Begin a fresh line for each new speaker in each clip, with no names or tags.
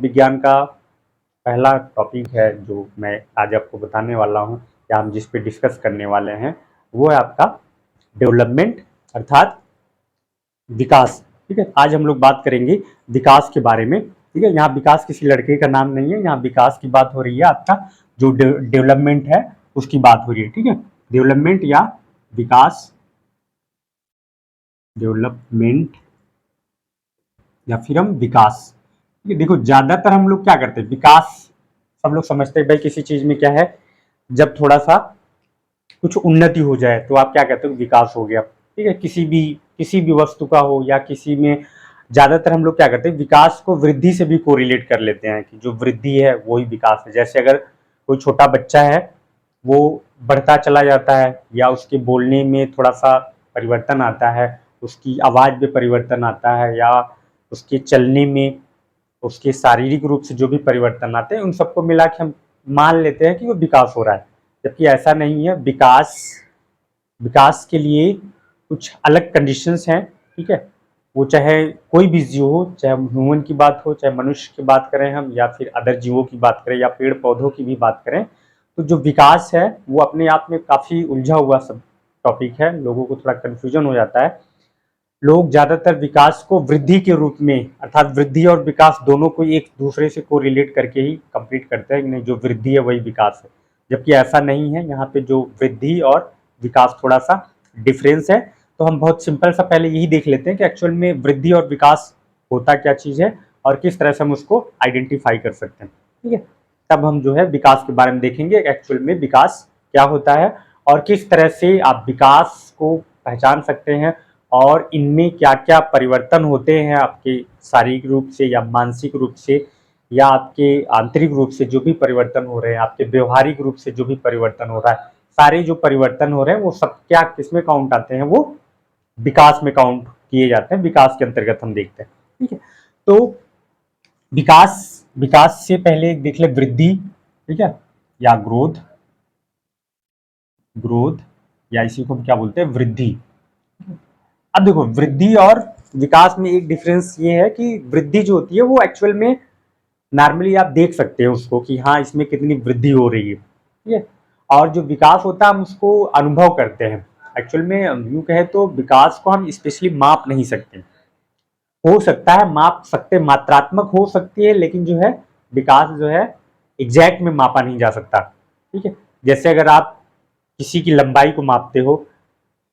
मनोविज्ञान का पहला टॉपिक है जो मैं आज आपको बताने वाला हूँ या हम जिस पे डिस्कस करने वाले हैं वो है आपका डेवलपमेंट अर्थात विकास। ठीक है, आज हम लोग बात करेंगे विकास के बारे में। ठीक है, यहाँ विकास किसी लड़के का नाम नहीं है, यहाँ विकास की बात हो रही है, आपका जो डेवलपमेंट है उसकी बात हो रही है। ठीक है, डेवलपमेंट या विकास, डेवलपमेंट या फिर हम विकास। ठीक है, देखो ज्यादातर हम लोग क्या करते हैं, विकास सब लोग समझते हैं भाई किसी चीज में क्या है, जब थोड़ा सा कुछ उन्नति हो जाए तो आप क्या कहते हो, विकास हो गया। ठीक है, किसी भी वस्तु का हो या किसी में, ज्यादातर हम लोग क्या करते हैं विकास को वृद्धि से भी कोरिलेट कर लेते हैं कि जो वृद्धि है वही विकास है। जैसे अगर कोई छोटा बच्चा है वो बढ़ता चला जाता है या उसके बोलने में थोड़ा सा परिवर्तन आता है, उसकी आवाज में परिवर्तन आता है या उसके चलने में, उसके शारीरिक रूप से जो भी परिवर्तन आते हैं उन सबको मिला के हम मान लेते हैं कि वो विकास हो रहा है, जबकि ऐसा नहीं है। विकास के लिए कुछ अलग कंडीशंस हैं। ठीक है, वो चाहे कोई भी जीव हो, चाहे ह्यूमन की बात हो, चाहे मनुष्य की बात करें हम या फिर अदर जीवों की बात करें या पेड़ पौधों की भी बात करें, तो जो विकास है वो अपने आप में काफ़ी उलझा हुआ सब टॉपिक है, लोगों को थोड़ा कन्फ्यूजन हो जाता है। लोग ज़्यादातर विकास को वृद्धि के रूप में, अर्थात वृद्धि और विकास दोनों को एक दूसरे से को रिलेट करके ही कंप्लीट करते हैं कि नहीं जो वृद्धि है वही विकास है, जबकि ऐसा नहीं है। यहाँ पे जो वृद्धि और विकास थोड़ा सा डिफरेंस है। तो हम बहुत सिंपल सा पहले यही देख लेते हैं कि एक्चुअल में वृद्धि और विकास होता क्या चीज़ है और किस तरह से हम उसको आइडेंटिफाई कर सकते हैं। ठीक है, तब हम जो है विकास के बारे में देखेंगे, एक्चुअल में विकास क्या होता है और किस तरह से आप विकास को पहचान सकते हैं और इनमें क्या क्या परिवर्तन होते हैं आपके शारीरिक रूप से या मानसिक रूप से या आपके आंतरिक रूप से जो भी परिवर्तन हो रहे हैं, आपके व्यवहारिक रूप से जो भी परिवर्तन हो रहा है, सारे जो परिवर्तन हो रहे हैं वो सब क्या किसमें काउंट आते हैं, वो विकास में काउंट किए जाते हैं, विकास के अंतर्गत हम देखते हैं। ठीक है, तो विकास से पहले देख ले वृद्धि। ठीक है, या ग्रोथ या इसी को हम क्या बोलते हैं, वृद्धि। अब देखो वृद्धि और विकास में एक डिफरेंस ये है कि वृद्धि जो होती है वो एक्चुअल में नॉर्मली आप देख सकते हैं उसको कि हाँ इसमें कितनी वृद्धि हो रही है। ठीक है, और जो विकास होता है हम उसको अनुभव करते हैं। एक्चुअल में यूँ कहे तो विकास को हम स्पेशली माप नहीं सकते, हो सकता है माप सकते, मात्रात्मक हो सकती है, लेकिन जो है विकास जो है एग्जैक्ट में मापा नहीं जा सकता। ठीक है, जैसे अगर आप किसी की लंबाई को मापते हो,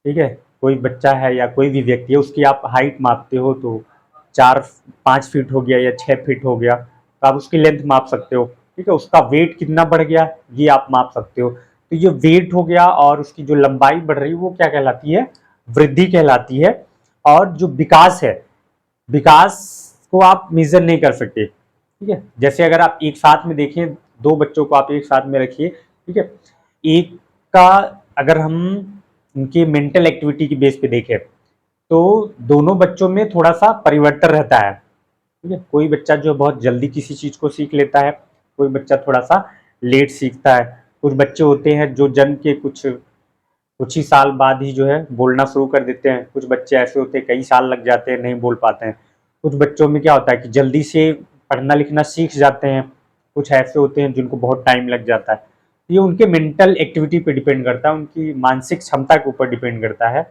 ठीक है, कोई बच्चा है या कोई भी व्यक्ति है उसकी आप हाइट मापते हो तो 4-5 फीट हो गया या 6 फीट हो गया, तो आप उसकी लेंथ माप सकते हो। ठीक है, उसका वेट कितना बढ़ गया ये आप माप सकते हो। तो ये वेट हो गया और उसकी जो लंबाई बढ़ रही है वो क्या कहलाती है, वृद्धि कहलाती है। और जो विकास है, विकास को आप मेजर नहीं कर सकते। ठीक है, जैसे अगर आप एक साथ में देखें, दो बच्चों को आप एक साथ में रखिए, ठीक है, एक का अगर हम उनके मेंटल एक्टिविटी की बेस पे देखें तो दोनों बच्चों में थोड़ा सा परिवर्तन रहता है। ठीक है, कोई बच्चा जो बहुत जल्दी किसी चीज को सीख लेता है, कोई बच्चा थोड़ा सा लेट सीखता है। कुछ बच्चे होते हैं जो जन्म के कुछ ही साल बाद ही जो है बोलना शुरू कर देते हैं, कुछ बच्चे ऐसे होते हैं कई साल लग जाते हैं नहीं बोल पाते हैं। कुछ बच्चों में क्या होता है कि जल्दी से पढ़ना लिखना सीख जाते हैं, कुछ ऐसे होते हैं जिनको बहुत टाइम लग जाता है। ये उनके मेंटल एक्टिविटी पे डिपेंड करता है, उनकी मानसिक क्षमता के ऊपर डिपेंड करता है।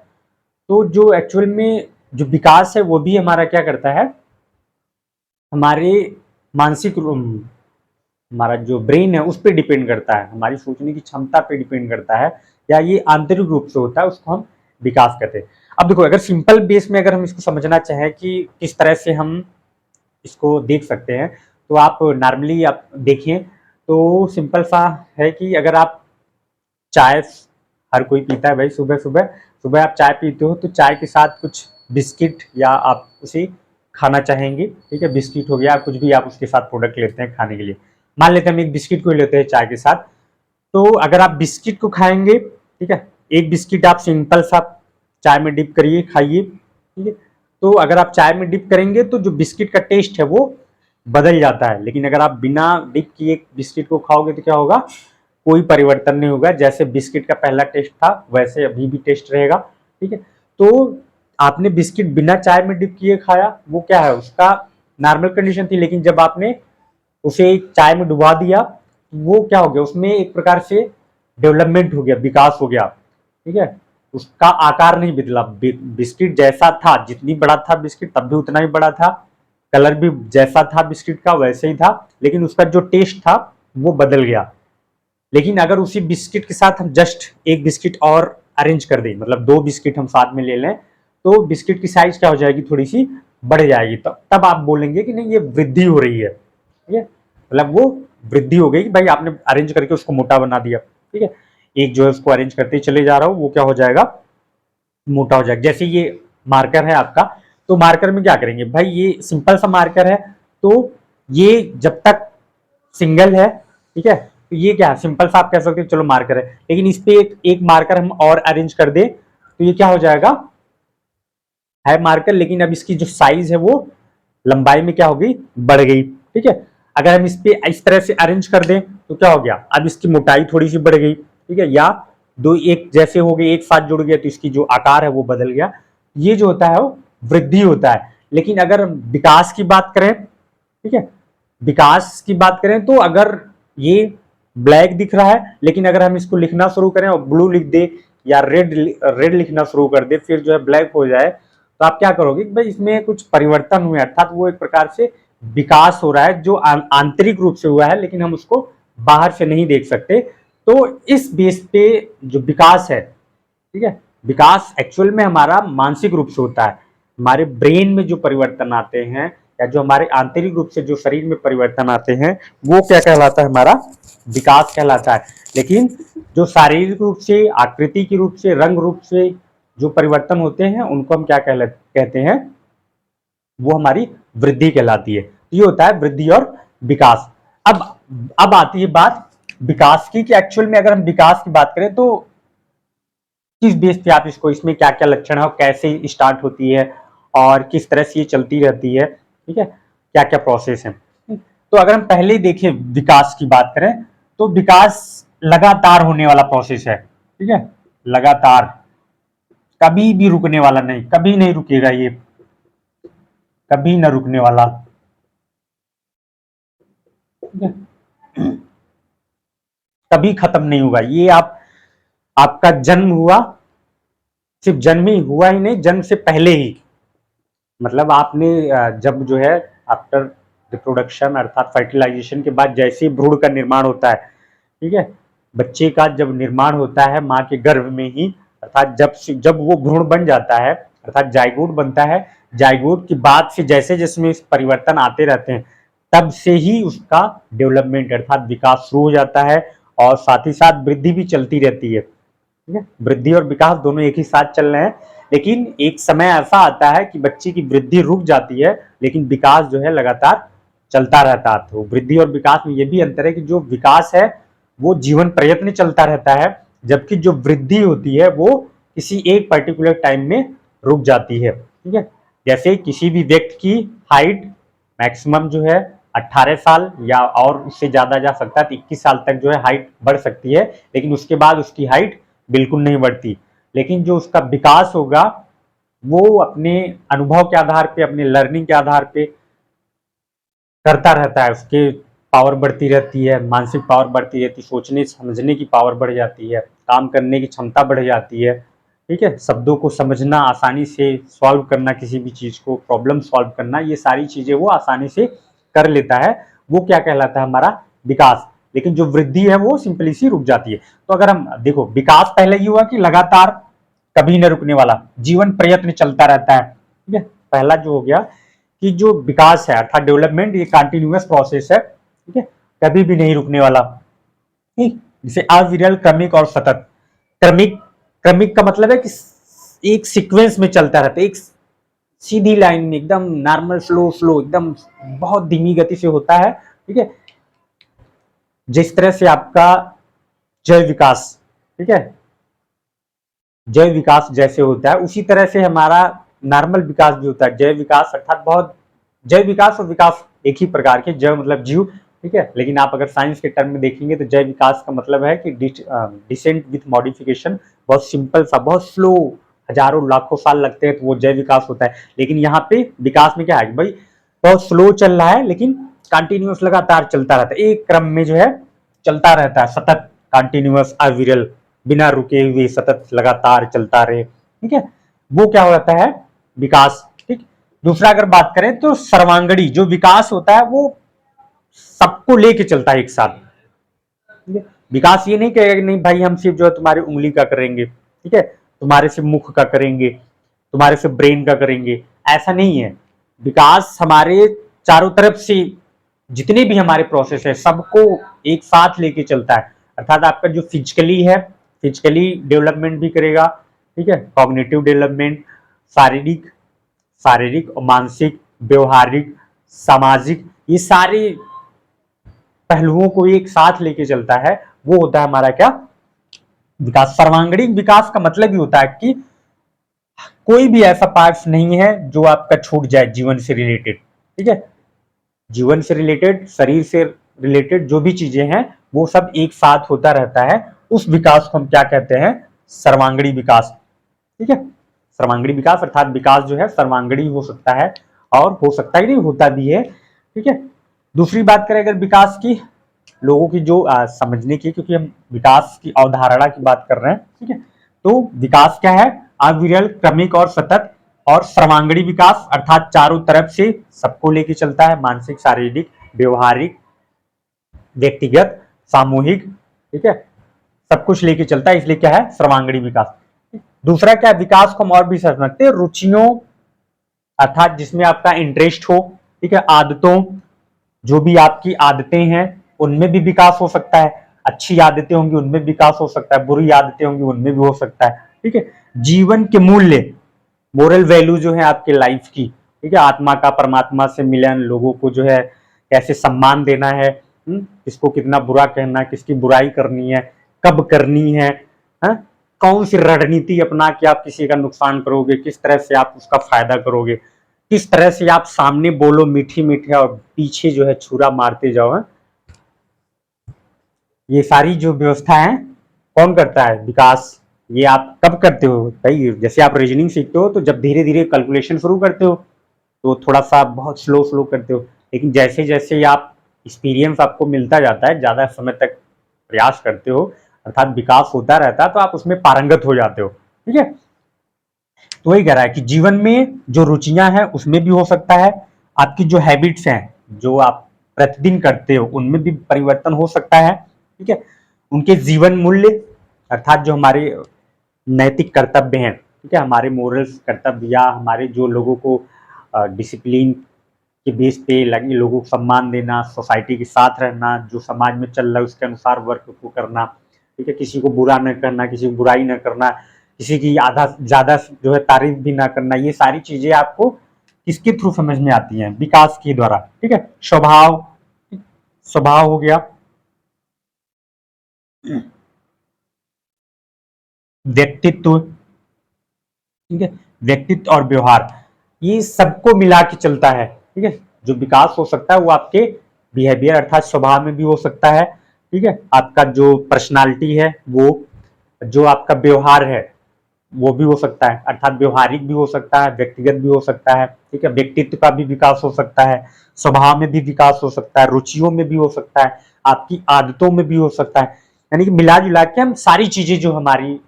तो जो एक्चुअल में जो विकास है वो भी हमारा क्या करता है, हमारे मानसिक हमारा जो ब्रेन है उस पर डिपेंड करता है, हमारी सोचने की क्षमता पे डिपेंड करता है, या ये आंतरिक रूप से होता है, उसको हम विकास कहते हैं। अब देखो अगर सिंपल बेस में अगर हम इसको समझना चाहें कि किस तरह से हम इसको देख सकते हैं, तो आप नॉर्मली आप देखिए तो सिंपल सा है कि अगर आप चाय, हर कोई पीता है भाई, सुबह सुबह सुबह आप चाय पीते हो तो चाय के साथ कुछ बिस्किट या आप उसे खाना चाहेंगे। ठीक है, बिस्किट हो गया, कुछ भी आप उसके साथ प्रोडक्ट लेते हैं खाने के लिए, मान लेते हैं हम एक बिस्किट को लेते हैं चाय के साथ। तो अगर आप बिस्किट को खाएंगे, ठीक है, एक बिस्किट आप सिंपल सा चाय में डिप करिए खाइए। ठीक है, तो अगर आप चाय में डिप करेंगे तो जो बिस्किट का टेस्ट है वो बदल जाता है, लेकिन अगर आप बिना डिप किए बिस्किट को खाओगे तो क्या होगा, कोई परिवर्तन नहीं होगा, जैसे बिस्किट का पहला टेस्ट था वैसे अभी भी टेस्ट रहेगा। ठीक है, तो आपने बिस्किट बिना चाय में डिप किए खाया, वो क्या है उसका नॉर्मल कंडीशन थी, लेकिन जब आपने उसे चाय में डुबा दिया, वो क्या हो गया, उसमें एक प्रकार से डेवलपमेंट हो गया, विकास हो गया, ठीक है। उसका आकार नहीं बदला, बिस्किट जैसा था, जितनी बड़ा था बिस्किट तब भी उतना ही बड़ा था, कलर भी जैसा था बिस्किट का वैसे ही था, लेकिन उसका जो टेस्ट था वो बदल गया। लेकिन अगर उसी बिस्किट के साथ हम जस्ट एक बिस्किट और अरेंज कर दें, मतलब 2 बिस्किट हम साथ में ले लें, तो बिस्किट की साइज क्या हो जाएगी, थोड़ी सी बढ़ जाएगी, तब आप बोलेंगे कि नहीं ये वृद्धि हो रही है, ठीक है, मतलब वो वृद्धि हो गई कि भाई आपने अरेंज करके उसको मोटा बना दिया, ठीक है। एक जो है उसको अरेंज करते ही चले जा रहा हूं, वो क्या हो जाएगा, मोटा हो जाएगा। जैसे ये मार्कर है आपका, तो मार्कर में क्या करेंगे भाई, ये सिंपल सा मार्कर है, तो ये जब तक सिंगल है, ठीक है, तो ये क्या है, सिंपल सा आप कह सकते हो चलो मार्कर है, लेकिन इस पे एक मार्कर हम और अरेंज कर दे तो ये क्या हो जाएगा, है मार्कर, लेकिन अब इसकी जो साइज है वो लंबाई में क्या होगी, बढ़ गई, ठीक है। अगर हम इस पे इस तरह से अरेंज कर दें तो क्या हो गया, अब इसकी मोटाई थोड़ी सी बढ़ गई, ठीक है, या दो एक जैसे हो गए, एक साथ जुड़ गया तो इसकी जो आकार है वो बदल गया। ये जो होता है वो वृद्धि होता है। लेकिन अगर विकास की बात करें, ठीक है, विकास की बात करें तो अगर ये ब्लैक दिख रहा है, लेकिन अगर हम इसको लिखना शुरू करें और ब्लू लिख दे या रेड रेड लिखना शुरू कर दे, फिर जो है ब्लैक हो जाए, तो आप क्या करोगे भाई, इसमें कुछ परिवर्तन हुए, अर्थात वो एक प्रकार से विकास हो रहा है जो आंतरिक रूप से हुआ है, लेकिन हम उसको बाहर से नहीं देख सकते। तो इस बेस पे जो विकास है, ठीक है, विकास एक्चुअल में हमारा मानसिक रूप से होता है, हमारे ब्रेन में जो परिवर्तन आते हैं या जो हमारे आंतरिक रूप से जो शरीर में परिवर्तन आते हैं वो क्या कहलाता है, हमारा विकास कहलाता है। लेकिन जो शारीरिक रूप से, आकृति के रूप से, रंग रूप से जो परिवर्तन होते हैं उनको हम क्या कहते हैं, वो हमारी वृद्धि कहलाती है। ये होता है वृद्धि और विकास। अब आती है बात विकास की, कि एक्चुअल में अगर हम विकास की बात करें तो किस बेस पे आप इसको, इसमें क्या क्या लक्षण है और कैसे स्टार्ट होती है और किस तरह से ये चलती रहती है, ठीक है, क्या क्या प्रोसेस है। तो अगर हम पहले देखें विकास की बात करें तो विकास लगातार होने वाला प्रोसेस है, ठीक है, लगातार, कभी भी रुकने वाला नहीं, कभी नहीं रुकेगा ये, कभी न रुकने वाला, ठीक है, कभी खत्म नहीं होगा ये। आपका जन्म हुआ, सिर्फ जन्म ही हुआ ही नहीं, जन्म से पहले ही, मतलब आपने जब जो है आफ्टर रिप्रोडक्शन अर्थात फर्टिलाइजेशन के बाद जैसे भ्रूण का निर्माण होता है, ठीक है, बच्चे का जब निर्माण होता है माँ के गर्भ में ही, अर्थात जब वो भ्रूण बन जाता है अर्थात जाइगोट बनता है, जाइगोट के बाद से जैसे जैसे परिवर्तन आते रहते हैं तब से ही उसका डेवलपमेंट अर्थात विकास शुरू हो जाता है, और साथ ही साथ वृद्धि भी चलती रहती है, ठीक है, वृद्धि और विकास दोनों एक ही साथ चल रहे हैं। लेकिन एक समय ऐसा आता है कि बच्चे की वृद्धि रुक जाती है लेकिन विकास जो है लगातार चलता रहता है। तो वृद्धि और विकास में ये भी अंतर है कि जो विकास है वो जीवन प्रयत्न चलता रहता है, जबकि जो वृद्धि होती है वो किसी एक पर्टिकुलर टाइम में रुक जाती है, ठीक है। जैसे किसी भी व्यक्ति की हाइट मैक्सिमम जो है 18 साल या और उससे ज्यादा जा सकता है, 21 साल तक जो है हाइट बढ़ सकती है, लेकिन उसके बाद उसकी हाइट बिल्कुल नहीं बढ़ती। लेकिन जो उसका विकास होगा वो अपने अनुभव के आधार पे, अपने लर्निंग के आधार पे करता रहता है, उसके पावर बढ़ती रहती है, मानसिक पावर बढ़ती रहती है, सोचने समझने की पावर बढ़ जाती है, काम करने की क्षमता बढ़ जाती है, ठीक है, शब्दों को समझना, आसानी से सॉल्व करना, किसी भी चीज को प्रॉब्लम सॉल्व करना, ये सारी चीजें वो आसानी से कर लेता है, वो क्या कहलाता है, हमारा विकास। लेकिन जो वृद्धि है वो सिंपली सी रुक जाती है। तो अगर हम देखो विकास पहले ही हुआ कि लगातार कभी न रुकने वाला जीवन प्रयत्न चलता रहता है, ठीक है, पहला जो हो गया कि जो विकास है अर्थात डेवलपमेंट ये कंटिन्यूअस प्रोसेस है, ठीक है, कभी भी नहीं रुकने वाला, ठीक, जैसे अविरल, क्रमिक और सतत। क्रमिक, क्रमिक का मतलब है कि एक सीक्वेंस में चलता रहता है, एक सीधी लाइन में एकदम नॉर्मल स्लो स्लो एकदम बहुत धीमी गति से होता है, ठीक है, जिस तरह से आपका जय विकास, ठीक है, जय विकास जैसे होता है उसी तरह से हमारा नॉर्मल विकास भी होता है। जय विकास अर्थात बहुत, जय विकास और विकास एक ही प्रकार के, जय मतलब जीव, ठीक है, लेकिन आप अगर साइंस के टर्म में देखेंगे तो जय विकास का मतलब है कि डिसेंट विथ मॉडिफिकेशन, बहुत सिंपल सा, बहुत स्लो, हजारों लाखों साल लगते हैं तो वो जय विकास होता है। लेकिन यहाँ पे विकास में क्या है भाई, बहुत स्लो चल रहा है लेकिन कंटिन्यूअस लगातार चलता रहता है, एक क्रम में जो है चलता रहता है, सतत, कंटिन्यूअस, अविरल, बिना रुके हुए सतत लगातार चलता रहे, ठीक है, वो क्या होता है, विकास। ठीक। दूसरा अगर बात करें तो सर्वांगड़ी जो विकास होता है वो सबको लेके चलता है एक साथ। ठीक है, विकास ये नहीं कहेगा कि नहीं भाई हम सिर्फ जो है तुम्हारी उंगली का करेंगे, ठीक है, तुम्हारे से मुख का करेंगे, तुम्हारे से ब्रेन का करेंगे, ऐसा नहीं है। विकास हमारे चारों तरफ से जितने भी हमारे प्रोसेस है सबको एक साथ लेके चलता है, अर्थात आपका जो फिजिकली है, फिजिकली डेवलपमेंट भी करेगा, ठीक है, कॉग्निटिव डेवलपमेंट, शारीरिक शारीरिक और मानसिक, व्यवहारिक, सामाजिक, ये सारे पहलुओं को एक साथ लेके चलता है, वो होता है हमारा क्या, विकास। सर्वांगीण विकास का मतलब ही होता है कि कोई भी ऐसा पार्ट नहीं है जो आपका छूट जाए जीवन से रिलेटेड, ठीक है, जीवन से रिलेटेड, शरीर से रिलेटेड जो भी चीजें हैं वो सब एक साथ होता रहता है, उस विकास को हम क्या कहते हैं, सर्वांगीण विकास। ठीक है, सर्वांगीण विकास अर्थात विकास जो है सर्वांगीण हो सकता है और हो सकता है नहीं होता भी है। ठीक है, दूसरी बात करें अगर विकास की, लोगों की जो समझने की, क्योंकि हम विकास की अवधारणा की बात कर रहे हैं, ठीक है, तो विकास क्या है, अविरल, क्रमिक और सतत और सर्वांगीण विकास अर्थात चारों तरफ से सबको लेके चलता है, मानसिक, शारीरिक, व्यवहारिक, व्यक्तिगत, सामूहिक, ठीक है, सब कुछ लेके चलता है, इसलिए क्या है, सर्वांगीण विकास। दूसरा क्या है, विकास को हम और भी समझ सकते हैं, रुचियों अर्थात जिसमें आपका इंटरेस्ट हो, ठीक है, आदतों, जो भी आपकी आदतें हैं उनमें भी विकास हो सकता है, अच्छी आदतें होंगी उनमें विकास हो सकता है, बुरी आदतें होंगी उनमें भी हो सकता है। ठीक है, जीवन के मूल्य, मोरल वैल्यू जो है आपके लाइफ की, ठीक है, आत्मा का परमात्मा से मिलन, लोगों को जो है कैसे सम्मान देना है, किसको कितना बुरा कहना है, किसकी बुराई करनी है, कब करनी है, कौन सी रणनीति अपना के आप किसी का नुकसान करोगे, किस तरह से आप उसका फायदा करोगे, किस तरह से आप सामने बोलो मीठी मीठी और पीछे जो है छुरा मारते जाओ, है? ये सारी जो व्यवस्था है कौन करता है, विकास। ये आप कब करते हो भाई, जैसे आप रीजनिंग सीखते हो तो जब धीरे धीरे कैलकुलेशन शुरू करते हो तो थोड़ा सा बहुत स्लो स्लो करते हो, लेकिन जैसे जैसे आप एक्सपीरियंस आपको मिलता जाता है, ज्यादा समय तक प्रयास करते हो अर्थात विकास होता रहता है तो आप उसमें पारंगत हो जाते हो। ठीक है, तो वही कह रहा है कि जीवन में जो रुचियां हैं उसमें भी हो सकता है, आपकी जो हैबिट्स हैं जो आप प्रतिदिन करते हो उनमें भी परिवर्तन हो सकता है। ठीक है, उनके जीवन मूल्य अर्थात जो हमारे नैतिक कर्तव्य हैं, ठीक है, हमारे मोरल्स कर्तव्य या हमारे जो लोगों को डिसिप्लिन के बेस पे लगे, लोगों को सम्मान देना, सोसाइटी के साथ रहना, जो समाज में चल रहा है उसके अनुसार वर्क को करना, ठीक है, किसी को बुरा न करना, किसी को बुराई न करना, किसी की आधा ज्यादा जो है तारीफ भी ना करना, ये सारी चीजें आपको किसके थ्रू समझ में आती हैं, विकास के द्वारा। ठीक है, स्वभाव, स्वभाव हो गया, व्यक्तित्व, ठीक है, व्यक्तित्व और व्यवहार, ये सबको मिला के चलता है। ठीक है, जो विकास हो सकता है वो आपके बिहेवियर अर्थात स्वभाव में भी हो सकता है, ठीक है, आपका जो पर्सनालिटी है वो, जो आपका व्यवहार है वो भी हो सकता है अर्थात व्यवहारिक भी हो सकता है, व्यक्तिगत भी हो सकता है, ठीक है, व्यक्तित्व का भी विकास हो सकता है, स्वभाव में भी विकास हो सकता है, रुचियों में भी हो सकता है, आपकी आदतों में भी हो सकता है, यानी कि मिला जुला के हम सारी चीजें जो हमारी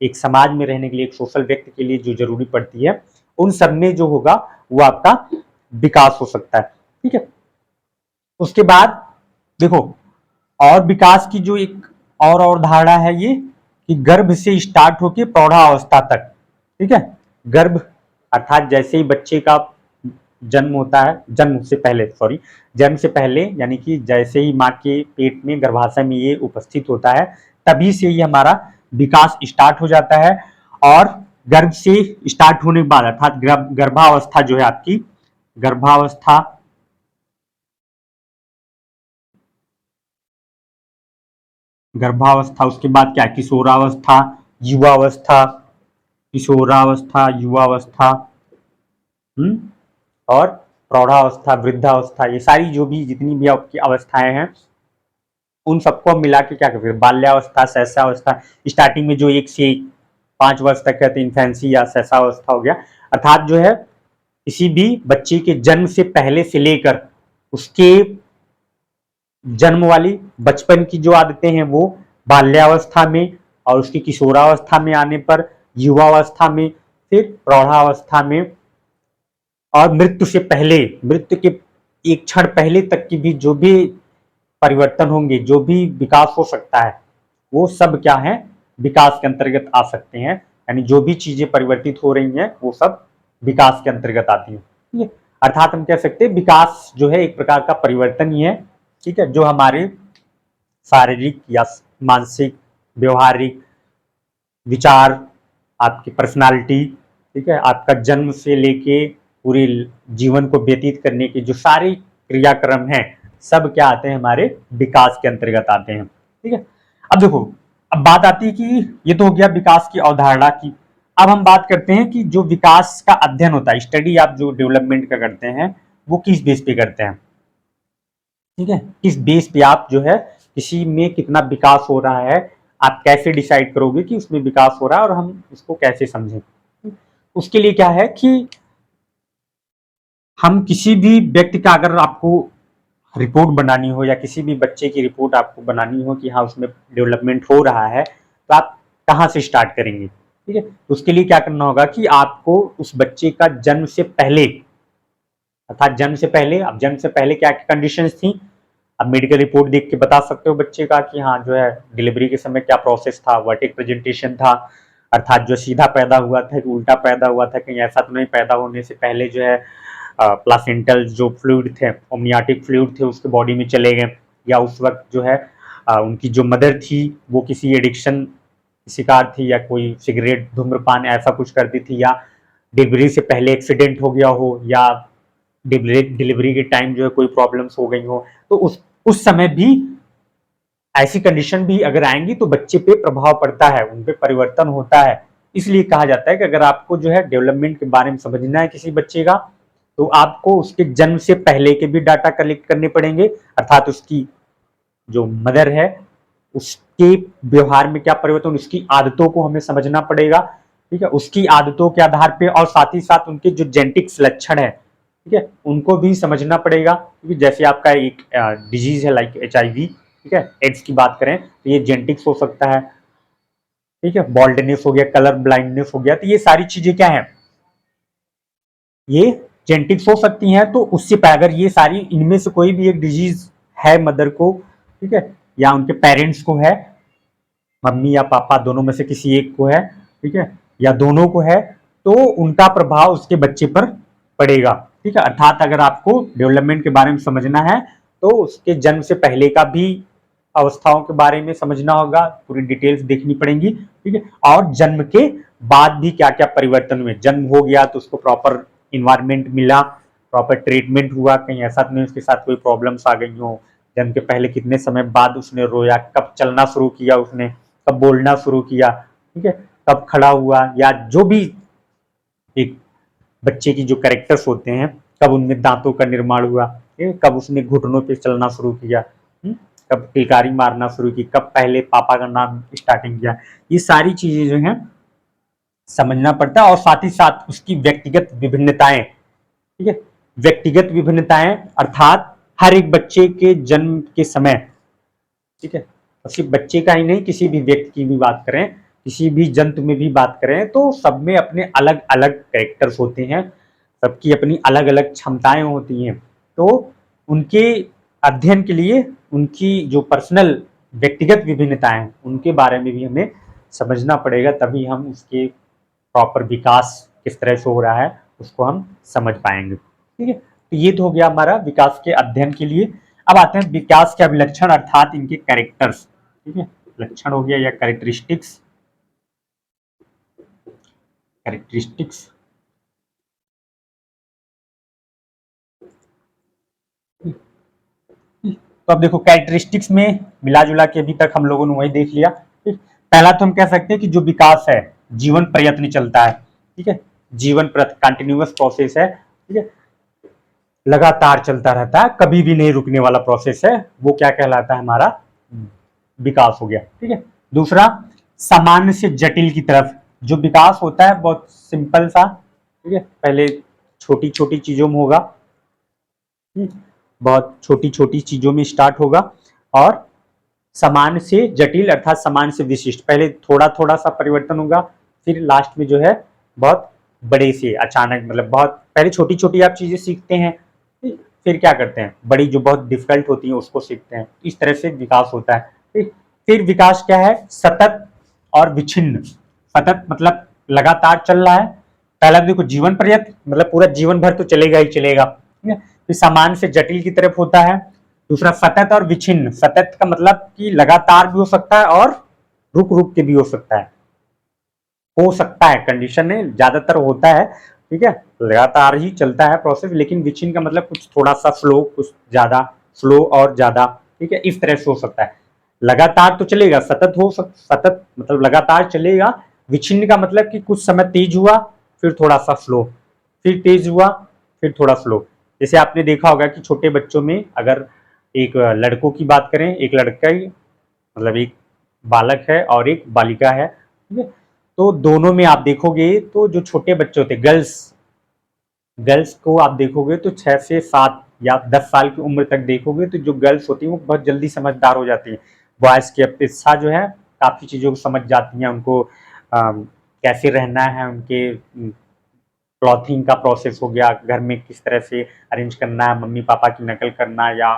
एक समाज में रहने के लिए, एक सोशल व्यक्ति के लिए जो जरूरी पड़ती है, उन सब में जो होगा वो आपका विकास हो सकता है। ठीक है, उसके बाद देखो और विकास की जो एक और धारणा है ये कि गर्भ से स्टार्ट होकर प्रौढ़ावस्था तक, ठीक है, गर्भ अर्थात जैसे ही बच्चे का जन्म होता है, जन्म से पहले यानी कि जैसे ही माँ के पेट में गर्भाशय में ये उपस्थित होता है तभी से ये हमारा विकास स्टार्ट हो जाता है, और गर्भ से स्टार्ट होने के बाद अर्थात गर्भावस्था जो है आपकी, गर्भावस्था, गर्भावस्था उसके बाद क्या, किशोरावस्था, युवावस्था, किशोरावस्था, युवावस्था, और प्रौढ़ावस्था, वृद्धावस्था, ये सारी जो भी जितनी भी आपकी अवस्थाएं हैं उन सबको हम मिला के क्या करते हैं, बाल्यावस्था, शैशवावस्था, स्टार्टिंग में जो 1 से 5 वर्ष तक कहते हैं इन्फेंसी या शैशवावस्था हो गया, अर्थात जो है किसी भी बच्चे के जन्म से पहले से लेकर उसके जन्म वाली बचपन की जो आदतें हैं वो बाल्यावस्था में, और उसकी किशोरावस्था में आने पर, युवावस्था में, फिर प्रौढ़ावस्था में, और मृत्यु से पहले, मृत्यु के एक क्षण पहले तक की भी जो भी परिवर्तन होंगे, जो भी विकास हो सकता है, वो सब क्या है, विकास के अंतर्गत आ सकते हैं। यानी जो भी चीजें परिवर्तित हो रही हैं वो सब विकास के अंतर्गत आती हैं। ठीक है, अर्थात हम कह सकते हैं विकास जो है एक प्रकार का परिवर्तन ही है। ठीक है, जो हमारे शारीरिक या मानसिक, व्यवहारिक, विचार, आपकी पर्सनालिटी, ठीक है, आपका जन्म से लेके पूरे जीवन को व्यतीत करने के जो सारे क्रियाक्रम हैं, सब क्या आते हैं, हमारे विकास के अंतर्गत आते हैं। ठीक है, अब देखो, अब बात आती है कि ये तो हो गया विकास की अवधारणा की। अब हम बात करते हैं कि जो विकास का अध्ययन होता है, स्टडी आप जो डेवलपमेंट का करते हैं, वो किस बेस पे करते हैं। ठीक है, किस बेस पे आप जो है किसी में कितना विकास हो रहा है, आप कैसे डिसाइड करोगे कि उसमें विकास हो रहा है और हम इसको कैसे समझें। उसके लिए क्या है कि हम किसी भी व्यक्ति का, अगर आपको रिपोर्ट बनानी हो या किसी भी बच्चे की रिपोर्ट आपको बनानी हो कि हाँ उसमें डेवलपमेंट हो रहा है, तो आप कहाँ से स्टार्ट करेंगे। ठीक है, तो उसके लिए क्या करना होगा कि आपको उस बच्चे का जन्म से पहले, अर्थात जन्म से पहले, अब जन्म से पहले क्या क्या कंडीशंस थी, आप मेडिकल रिपोर्ट देख के बता सकते हो बच्चे का कि हाँ जो है डिलीवरी के समय क्या प्रोसेस था, वर्टिक प्रेजेंटेशन था, अर्थात जो सीधा पैदा हुआ था कि उल्टा पैदा हुआ था, कहीं ऐसा तो नहीं पैदा होने से पहले जो है प्लासेंटल जो फ्लूइड थे, ओमनियाटिक फ्लूइड थे उसके बॉडी में चले गए, या उस वक्त जो है उनकी जो मदर थी वो किसी एडिक्शन शिकार थी, या कोई सिगरेट धूम्रपान ऐसा कुछ करती थी, या डिलीवरी से पहले एक्सीडेंट हो गया हो, या डिलीवरी के टाइम जो है कोई प्रॉब्लम्स हो गई हो, तो उस समय भी ऐसी कंडीशन भी अगर आएंगी तो बच्चे पे प्रभाव पड़ता है, उन पे परिवर्तन होता है। इसलिए कहा जाता है कि अगर आपको जो है डेवलपमेंट के बारे में समझना है किसी बच्चे का, तो आपको उसके जन्म से पहले के भी डाटा कलेक्ट करने पड़ेंगे, अर्थात उसकी जो मदर है उसके व्यवहार में क्या परिवर्तन, उसकी आदतों को हमें समझना पड़ेगा। ठीक है, उसकी आदतों के आधार पे, और साथ ही साथ उनके जो जेनेटिक्स लक्षण है, ठीक है, उनको भी समझना पड़ेगा। क्योंकि जैसे आपका एक डिजीज है लाइक HIV, ठीक है, एड्स की बात करें तो ये जेनेटिक्स हो सकता है। ठीक है, बॉल्डनेस हो गया, कलर ब्लाइंडनेस हो गया, तो ये सारी चीजें क्या है, ये जेनेटिक्स हो सकती हैं। तो उससे अगर ये सारी इनमें से कोई भी एक डिजीज है मदर को, ठीक है, या उनके पेरेंट्स को है, मम्मी या पापा दोनों में से किसी एक को है, ठीक है, या दोनों को है, तो उनका प्रभाव उसके बच्चे पर पड़ेगा। ठीक है, अर्थात अगर आपको डेवलपमेंट के बारे में समझना है तो उसके जन्म से पहले का भी अवस्थाओं के बारे में समझना होगा, पूरी डिटेल्स देखनी पड़ेंगी। ठीक है, और जन्म के बाद भी क्या क्या परिवर्तन हुए, जन्म हो गया तो उसको प्रॉपर इन्वायरमेंट मिला, प्रॉपर ट्रीटमेंट हुआ, कहीं ऐसा तो नहीं उसके साथ कोई प्रॉब्लम्स आ गई हो, जन्म के पहले कितने समय बाद उसने रोया, कब चलना शुरू किया उसने, कब बोलना शुरू किया, ठीक है, कब खड़ा हुआ, या जो भी एक बच्चे की जो कैरेक्टर्स होते हैं, कब उनमें दांतों का निर्माण हुआ, कब उसने घुटनों पे चलना शुरू किया, कब किलकारी मारना शुरू की, कब पहले पापा का नाम स्टार्टिंग किया, ये सारी चीजें जो हैं समझना पड़ता है। और साथ ही साथ उसकी व्यक्तिगत विभिन्नताएं, ठीक है, व्यक्तिगत विभिन्नताएं अर्थात हर एक बच्चे के जन्म के समय, ठीक है, और सिर्फ बच्चे का ही नहीं, किसी भी व्यक्ति की भी बात करें, किसी भी जंतु में भी बात करें, तो सब में अपने अलग अलग कैरेक्टर्स होते हैं, सबकी अपनी अलग अलग क्षमताएं होती हैं। तो उनके अध्ययन के लिए उनकी जो पर्सनल व्यक्तिगत विभिन्नताएं हैं उनके बारे में भी हमें समझना पड़ेगा, तभी हम उसके प्रॉपर विकास किस तरह से हो रहा है उसको हम समझ पाएंगे। ठीक है, तो ये तो हो गया हमारा विकास के अध्ययन के लिए। अब आते हैं विकास के अभिलक्षण अर्थात इनके कैरेक्टर्स। ठीक है, लक्षण हो गया या कैरेक्टरिस्टिक्स, कैरेक्टरिस्टिक्स। तो अब देखो कैरेक्टरिस्टिक्स में मिला जुला के अभी तक हम लोगों ने वही देख लिया। ठीक, पहला तो हम कह सकते हैं कि जो विकास है जीवन प्रयत्न चलता है। ठीक है, जीवन कंटिन्यूअस प्रोसेस है। ठीक है, लगातार चलता रहता है, कभी भी नहीं रुकने वाला प्रोसेस है, वो क्या कहलाता है, हमारा विकास हो गया। ठीक है, दूसरा सामान्य से जटिल की तरफ जो विकास होता है बहुत सिंपल सा, ठीक है, पहले छोटी छोटी चीजों में होगा, बहुत छोटी छोटी चीजों में स्टार्ट होगा और सामान्य से जटिल अर्थात सामान्य से विशिष्ट, पहले थोड़ा थोड़ा सा परिवर्तन होगा, फिर लास्ट में जो है बहुत बड़े से अचानक, मतलब बहुत पहले छोटी छोटी आप चीजें सीखते हैं, फिर क्या करते हैं बड़ी जो बहुत डिफिकल्ट होती है उसको सीखते हैं। इस तरह से विकास होता है। फिर विकास क्या है, सतत और विच्छिन्न। सतत मतलब लगातार चल रहा है, पहला देखो जीवन पर्यंत मतलब पूरा जीवन भर तो चलेगा ही चलेगा, ठीक है। फिर सामान्य से जटिल की तरफ होता है। दूसरा सतत और विच्छिन्न, सतत का मतलब कि लगातार भी हो सकता है और रुक रुक के भी हो सकता है कंडीशन में ज्यादातर होता है, ठीक है, लगातार ही चलता है प्रोसेस। लेकिन विच्छिन्न का मतलब कुछ थोड़ा सा स्लो, कुछ ज्यादा स्लो और ज्यादा, ठीक है, इस तरह से हो सकता है। लगातार तो चलेगा, सतत मतलब लगातार चलेगा। विच्छिन्न का मतलब कि कुछ समय तेज हुआ, फिर थोड़ा सा स्लो, फिर तेज हुआ, फिर थोड़ा स्लो। जैसे आपने देखा होगा कि छोटे बच्चों में अगर एक लड़कों की बात करें, एक लड़का ही मतलब एक बालक है और एक बालिका है, ठीक है, तो दोनों में आप देखोगे तो जो छोटे बच्चे होते गर्ल्स गर्ल्स को आप देखोगे तो 6 से 7 या 10 साल की उम्र तक देखोगे तो जो गर्ल्स होती हैं वो बहुत जल्दी समझदार हो जाती हैं। बॉयज की अपेक्षा जो है काफी चीजों को समझ जाती हैं, उनको कैसे रहना है, उनके क्लॉथिंग का प्रोसेस हो गया, घर में किस तरह से अरेंज करना है, मम्मी पापा की नकल करना या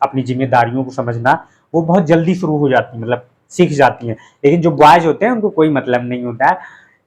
अपनी जिम्मेदारियों को समझना, वो बहुत जल्दी शुरू हो जाती है, मतलब सीख जाती हैं। लेकिन जो बॉयज होते हैं उनको कोई मतलब नहीं होता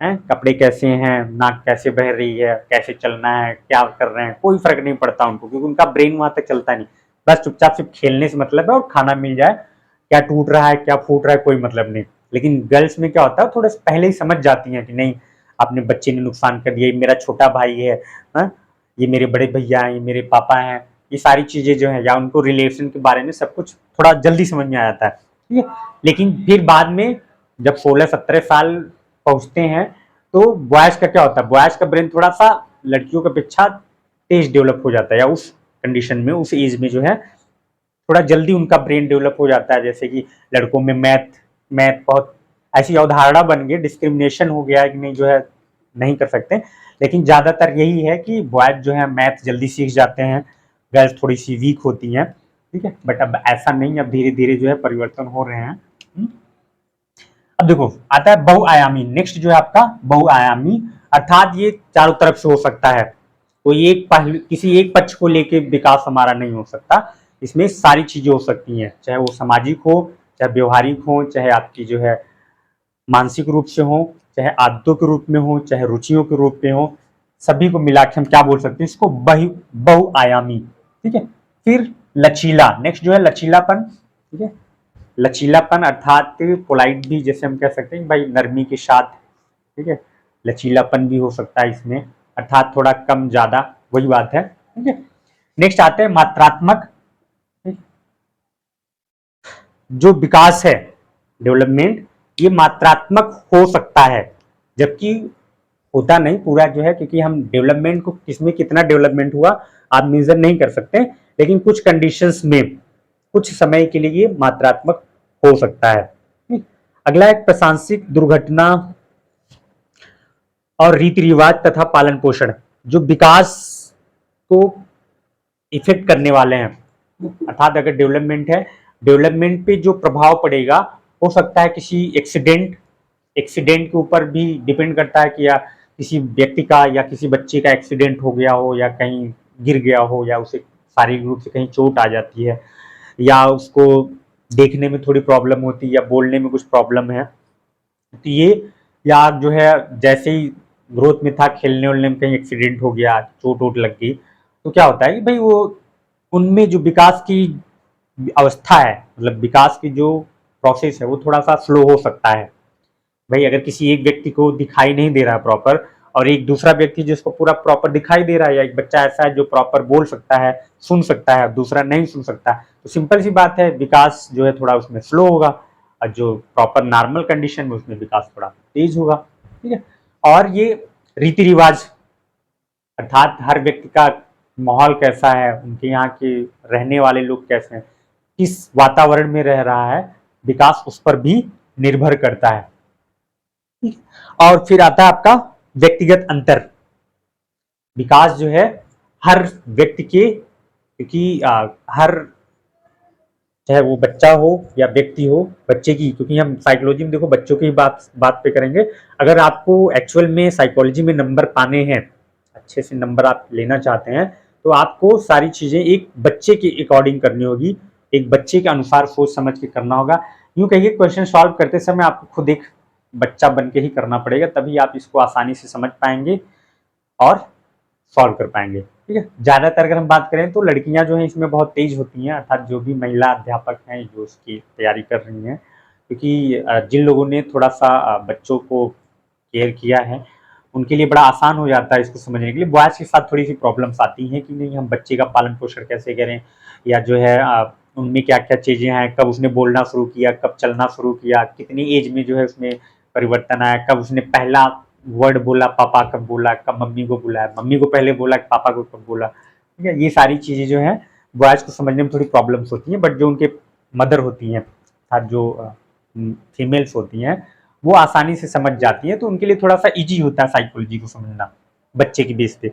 है, कपड़े कैसे हैं, नाक कैसे बह रही है, कैसे चलना है, क्या कर रहे हैं, कोई फर्क नहीं पड़ता उनको, क्योंकि उनका ब्रेन वहां तक चलता नहीं। बस चुपचाप सिर्फ खेलने से मतलब है और खाना मिल जाए, क्या टूट रहा है क्या फूट रहा है कोई मतलब नहीं। लेकिन गर्ल्स में क्या होता है, थोड़ा पहले ही समझ जाती हैं कि नहीं अपने बच्चे ने नुकसान कर दिया, ये मेरा छोटा भाई है, हा? ये मेरे बड़े भैया हैं, ये मेरे पापा हैं, ये सारी चीजें जो है, या उनको रिलेशन के बारे में सब कुछ थोड़ा जल्दी समझ में आ जाता है, ठीक है। लेकिन फिर बाद में जब 16-17 साल पहुंचते हैं तो बॉयज का क्या होता है, बॉयज का ब्रेन थोड़ा सा लड़कियों की अपेक्षा तेज डेवलप हो जाता है, या उस कंडीशन में उस एज में जो है थोड़ा जल्दी उनका ब्रेन डेवलप हो जाता है। जैसे कि लड़कों में मैथ मैथ बहुत ऐसी अवधारणा बन गई, डिस्क्रिमिनेशन हो गया है कि नहीं जो है नहीं कर सकते। लेकिन ज्यादातर यही है कि बॉयज जो है मैथ जल्दी सीख जाते हैं, गर्ल्स थोड़ी सी वीक होती हैं, ठीक है। बट अब ऐसा नहीं, अब धीरे धीरे जो है परिवर्तन हो रहे हैं। अब देखो आता है बहुआयामी, नेक्स्ट जो है आपका बहुआयामी, अर्थात ये चारों तरफ से हो सकता है, कोई एक पहलू किसी एक पक्ष को लेके विकास हमारा नहीं हो सकता, इसमें सारी चीजें हो सकती हैं, चाहे वो सामाजिक हो, चाहे व्यवहारिक हो, चाहे आपकी जो है मानसिक रूप से हो, चाहे आदतों के रूप में हो, चाहे रुचियों के रूप में हो, सभी को मिला के हम क्या बोल सकते हैं, इसको बहुआयामी, ठीक है। फिर लचीला, नेक्स्ट जो है लचीलापन, ठीक है। लचीलापन अर्थात पोलाइट भी जैसे हम कह सकते हैं भाई नरमी के साथ, ठीक है, लचीलापन भी हो सकता है इसमें, अर्थात थोड़ा कम ज्यादा, वही बात है, ठीक है। नेक्स्ट आते हैं मात्रात्मक, जो विकास है डेवलपमेंट, ये मात्रात्मक हो सकता है, जबकि होता नहीं पूरा जो है, क्योंकि हम डेवलपमेंट को किसमें कितना डेवलपमेंट हुआ आप मेजर नहीं कर सकते, लेकिन कुछ कंडीशंस में कुछ समय के लिए ये मात्रात्मक हो सकता है। अगला एक प्रशासनिक दुर्घटना और रीति रिवाज तथा पालन पोषण, जो विकास को इफेक्ट करने वाले हैं, अर्थात अगर डेवलपमेंट है, डेवलपमेंट पे जो प्रभाव पड़ेगा, हो सकता है किसी एक्सीडेंट के ऊपर भी डिपेंड करता है कि या किसी व्यक्ति का या किसी बच्चे का एक्सीडेंट हो गया हो, या कहीं गिर गया हो, या उसे शारीरिक रूप से कहीं चोट आ जाती है, या उसको देखने में थोड़ी प्रॉब्लम होती है, या बोलने में कुछ प्रॉब्लम है, तो ये, या जो है जैसे ही ग्रोथ में था खेलने वेलने में कहीं एक्सीडेंट हो गया, चोट वोट लग गई, तो क्या होता है कि भाई वो उनमें जो विकास की अवस्था है, मतलब विकास की जो प्रोसेस है वो थोड़ा सा स्लो हो सकता है। भाई अगर किसी एक व्यक्ति को दिखाई नहीं दे रहा प्रॉपर, और एक दूसरा व्यक्ति जिसको पूरा प्रॉपर दिखाई दे रहा है, या एक बच्चा ऐसा है जो प्रॉपर बोल सकता है सुन सकता है, दूसरा नहीं सुन सकता, तो सिंपल सी बात है विकास जो है थोड़ा उसमें स्लो होगा, और जो प्रॉपर नॉर्मल कंडीशन में उसमें विकास थोड़ा तेज होगा, ठीक है। और ये रीति रिवाज, अर्थात हर व्यक्ति का माहौल कैसा है, उनके यहाँ के रहने वाले लोग कैसे हैं, किस वातावरण में रह रहा है, विकास उस पर भी निर्भर करता है। और फिर आता है आपका व्यक्तिगत अंतर, विकास जो है हर व्यक्ति के क्योंकि हर, चाहे वो बच्चा हो या व्यक्ति हो, बच्चे की, क्योंकि हम साइकोलॉजी में देखो बच्चों की बात पे करेंगे। अगर आपको एक्चुअल में साइकोलॉजी में नंबर पाने हैं, अच्छे से नंबर आप लेना चाहते हैं, तो आपको सारी चीजें एक बच्चे के अकॉर्डिंग करनी होगी, एक बच्चे के अनुसार सोच समझ के करना होगा। यूं कहिए क्वेश्चन सॉल्व करते समय आपको खुद एक बच्चा बन के ही करना पड़ेगा, तभी आप इसको आसानी से समझ पाएंगे और सॉल्व कर पाएंगे। ठीक है, ज्यादातर अगर हम बात करें तो लड़कियां जो हैं इसमें बहुत तेज होती हैं, अर्थात जो भी महिला अध्यापक हैं जो उसकी तैयारी कर रही हैं, क्योंकि जिन लोगों ने थोड़ा सा बच्चों को केयर किया है, उनके लिए बड़ा आसान हो जाता है इसको समझने के लिए। बॉयज के साथ थोड़ी सी प्रॉब्लम्स आती हैं कि नहीं, हम बच्चे का पालन पोषण कैसे करें, या जो है उनमें क्या क्या चीजें हैं, कब उसने बोलना शुरू किया, कब चलना शुरू किया, कितनी एज में जो है उसमें परिवर्तन आया, कब उसने पहला वर्ड बोला, पापा कब बोला, कब मम्मी को बोला, मम्मी को पहले बोला, पापा को कब बोला। ठीक है, ये सारी चीजें जो है बॉयज को समझने में थोड़ी प्रॉब्लम्स होती हैं, बट जो उनके मदर होती हैं, अर्थात जो फीमेल्स होती हैं, वो आसानी से समझ जाती है, तो उनके लिए थोड़ा सा इजी होता है साइकोलॉजी को समझना बच्चे की बेस पे।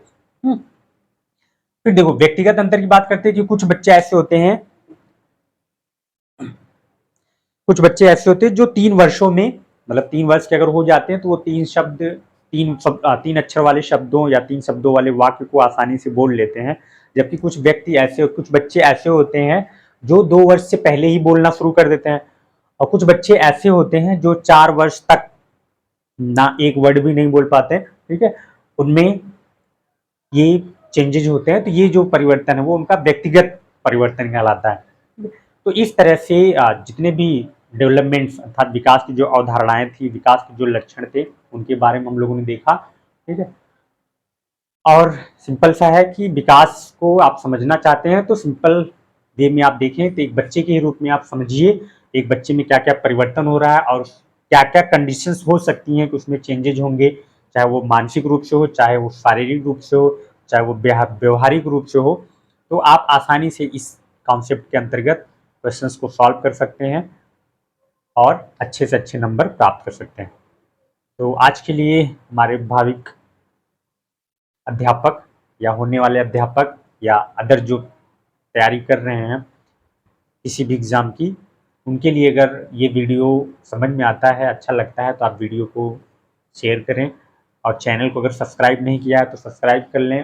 फिर देखो व्यक्तिगत अंतर की बात करते हैं कि कुछ बच्चे ऐसे होते हैं, जो 3 वर्षों में, मतलब 3 वर्ष के अगर हो जाते हैं तो वो 3 अक्षर वाले शब्दों या 3 शब्दों वाले वाक्य को आसानी से बोल लेते हैं। जबकि कुछ बच्चे ऐसे होते हैं जो 2 वर्ष से पहले ही बोलना शुरू कर देते हैं, और कुछ बच्चे ऐसे होते हैं जो 4 वर्ष तक ना एक वर्ड भी नहीं बोल पाते। ठीक है, उनमें ये चेंजेज होते हैं, तो ये जो परिवर्तन है वो उनका व्यक्तिगत परिवर्तन कहलाता है। तो इस तरह से जितने भी डेवलपमेंट्स अर्थात विकास की जो अवधारणाएं थी, विकास के जो लक्षण थे, उनके बारे में हम लोगों ने देखा। ठीक है, और सिंपल सा है कि विकास को आप समझना चाहते हैं तो सिंपल वे में आप देखें तो एक बच्चे के रूप में आप समझिए, एक बच्चे में क्या क्या परिवर्तन हो रहा है और क्या क्या कंडीशंस हो सकती हैं कि उसमें चेंजेज होंगे, चाहे वो मानसिक रूप से हो, चाहे वो शारीरिक रूप से हो, चाहे वो व्यवहारिक रूप से हो। तो आप आसानी से इस कॉन्सेप्ट के अंतर्गत क्वेश्चंस को सॉल्व कर सकते हैं और अच्छे से अच्छे नंबर प्राप्त कर सकते हैं। तो आज के लिए हमारे भाविक अध्यापक या होने वाले अध्यापक या अदर जो तैयारी कर रहे हैं किसी भी एग्ज़ाम की, उनके लिए अगर ये वीडियो समझ में आता है, अच्छा लगता है, तो आप वीडियो को शेयर करें और चैनल को अगर सब्सक्राइब नहीं किया है तो सब्सक्राइब कर लें।